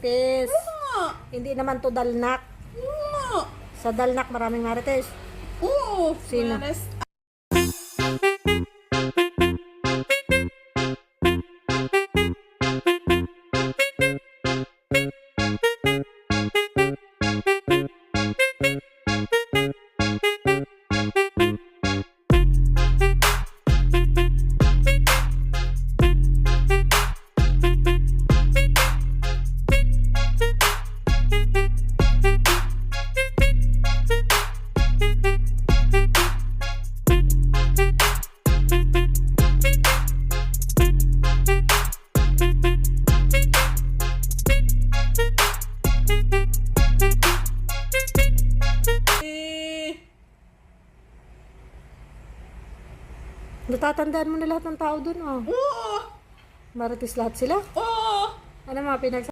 Marites. Oo. Hindi naman to Dalnak. Oo. Sa Dalnak maraming Marites. Oo. Sino? Maris. Natatandaan mo na lahat ng tao dun, oh. Oo. Marites lahat sila. Oo. Ano mga